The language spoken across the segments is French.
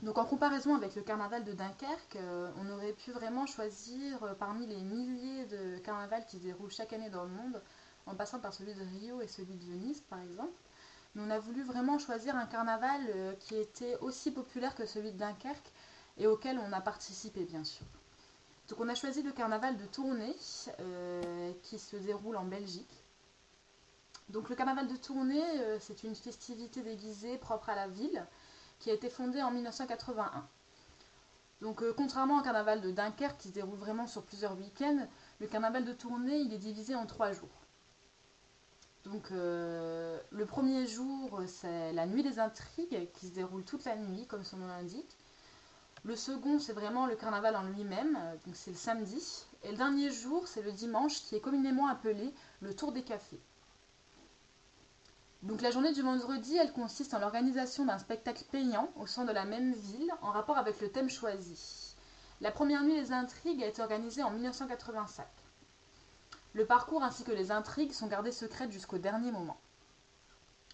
Donc en comparaison avec le carnaval de Dunkerque, on aurait pu vraiment choisir parmi les milliers de carnavals qui se déroulent chaque année dans le monde, en passant par celui de Rio et celui de Venise par exemple. Mais on a voulu vraiment choisir un carnaval qui était aussi populaire que celui de Dunkerque et auquel on a participé bien sûr. Donc on a choisi le carnaval de Tournai qui se déroule en Belgique. Donc le carnaval de Tournai, c'est une festivité déguisée propre à la ville qui a été fondée en 1981. Donc contrairement au carnaval de Dunkerque qui se déroule vraiment sur plusieurs week-ends, le carnaval de Tournai il est divisé en 3 jours. Donc le premier jour c'est la nuit des intrigues qui se déroule toute la nuit comme son nom l'indique. Le second c'est vraiment le carnaval en lui-même, donc c'est le samedi. Et le dernier jour c'est le dimanche qui est communément appelé le tour des cafés. Donc la journée du vendredi, elle consiste en l'organisation d'un spectacle payant au sein de la même ville en rapport avec le thème choisi. La première nuit des intrigues a été organisée en 1985. Le parcours ainsi que les intrigues sont gardées secrètes jusqu'au dernier moment.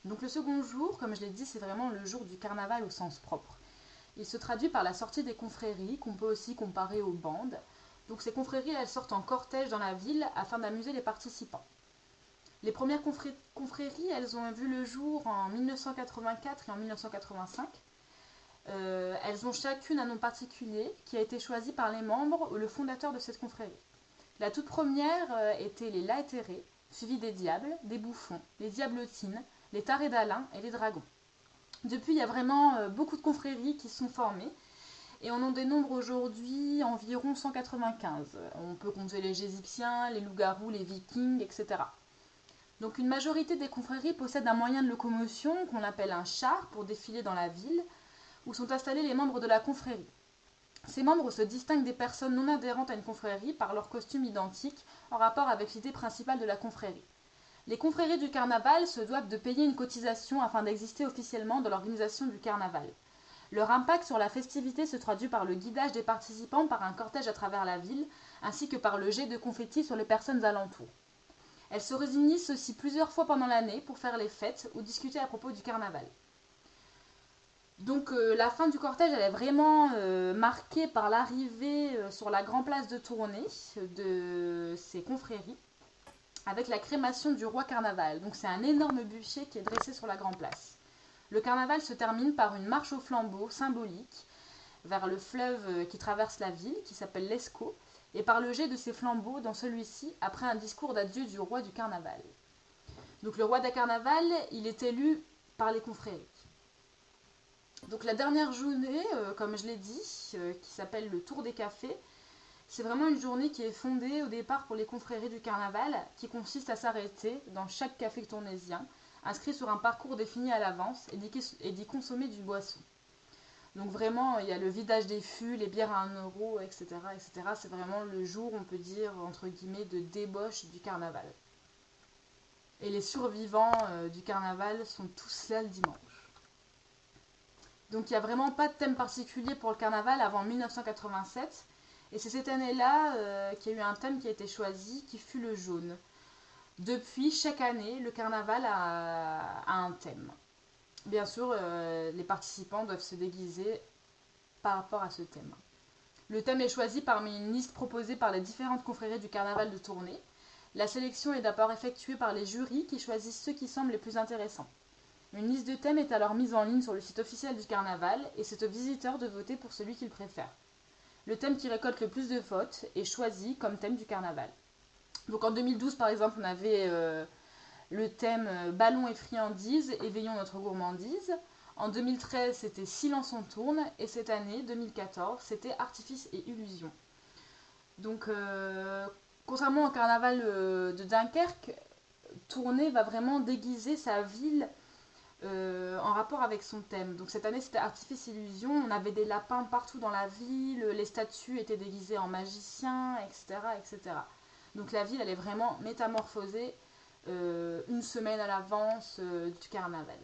Donc le second jour, comme je l'ai dit, c'est vraiment le jour du carnaval au sens propre. Il se traduit par la sortie des confréries, qu'on peut aussi comparer aux bandes. Donc ces confréries, elles sortent en cortège dans la ville afin d'amuser les participants. Les premières confréries, elles ont vu le jour en 1984 et en 1985. Elles ont chacune un nom particulier qui a été choisi par les membres ou le fondateur de cette confrérie. La toute première était les Laetérés, suivis des diables, des bouffons, les diablotines, les tarés d'Alain et les dragons. Depuis, il y a vraiment beaucoup de confréries qui sont formées et on en dénombre aujourd'hui environ 195. On peut compter les Égyptiens, les loups-garous, les vikings, etc. Donc une majorité des confréries possèdent un moyen de locomotion qu'on appelle un char pour défiler dans la ville, où sont installés les membres de la confrérie. Ces membres se distinguent des personnes non adhérentes à une confrérie par leur costume identique en rapport avec l'idée principale de la confrérie. Les confréries du carnaval se doivent de payer une cotisation afin d'exister officiellement dans l'organisation du carnaval. Leur impact sur la festivité se traduit par le guidage des participants par un cortège à travers la ville, ainsi que par le jet de confettis sur les personnes alentours. Elles se réunissent aussi plusieurs fois pendant l'année pour faire les fêtes ou discuter à propos du carnaval. Donc la fin du cortège elle est vraiment marquée par l'arrivée sur la grande place de Tournai de ces confréries avec la crémation du roi carnaval. Donc c'est un énorme bûcher qui est dressé sur la grande place. Le carnaval se termine par une marche au flambeau symbolique vers le fleuve qui traverse la ville qui s'appelle l'Escaut et par le jet de ses flambeaux dans celui-ci après un discours d'adieu du roi du carnaval. Donc le roi du carnaval, il est élu par les confréries. Donc la dernière journée, comme je l'ai dit, qui s'appelle le Tour des Cafés, c'est vraiment une journée qui est fondée au départ pour les confréries du carnaval, qui consiste à s'arrêter dans chaque café tournaisien, inscrit sur un parcours défini à l'avance et d'y consommer du boisson. Donc vraiment, il y a le vidage des fûts, les bières à 1 €, etc. etc. C'est vraiment le jour, on peut dire, entre guillemets, de débauche du carnaval. Et les survivants du carnaval sont tous là le dimanche. Donc il n'y a vraiment pas de thème particulier pour le carnaval avant 1987. Et c'est cette année-là qu'il y a eu un thème qui a été choisi, qui fut le jaune. Depuis, chaque année, le carnaval a un thème. Bien sûr, les participants doivent se déguiser par rapport à ce thème. Le thème est choisi parmi une liste proposée par les différentes confréries du carnaval de Tournai. La sélection est d'abord effectuée par les jurys qui choisissent ceux qui semblent les plus intéressants. Une liste de thèmes est alors mise en ligne sur le site officiel du carnaval et c'est aux visiteurs de voter pour celui qu'ils préfèrent. Le thème qui récolte le plus de votes est choisi comme thème du carnaval. Donc en 2012 par exemple on avait le thème ballons et friandises, éveillons notre gourmandise. En 2013 c'était silence on tourne et cette année 2014 c'était artifice et illusion. Donc contrairement au carnaval de Dunkerque, Tournai va vraiment déguiser sa ville en rapport avec son thème. Donc cette année c'était artifice illusion, on avait des lapins partout dans la ville, les statues étaient déguisées en magiciens, etc. etc. Donc la ville elle est vraiment métamorphosée une semaine à l'avance du carnaval.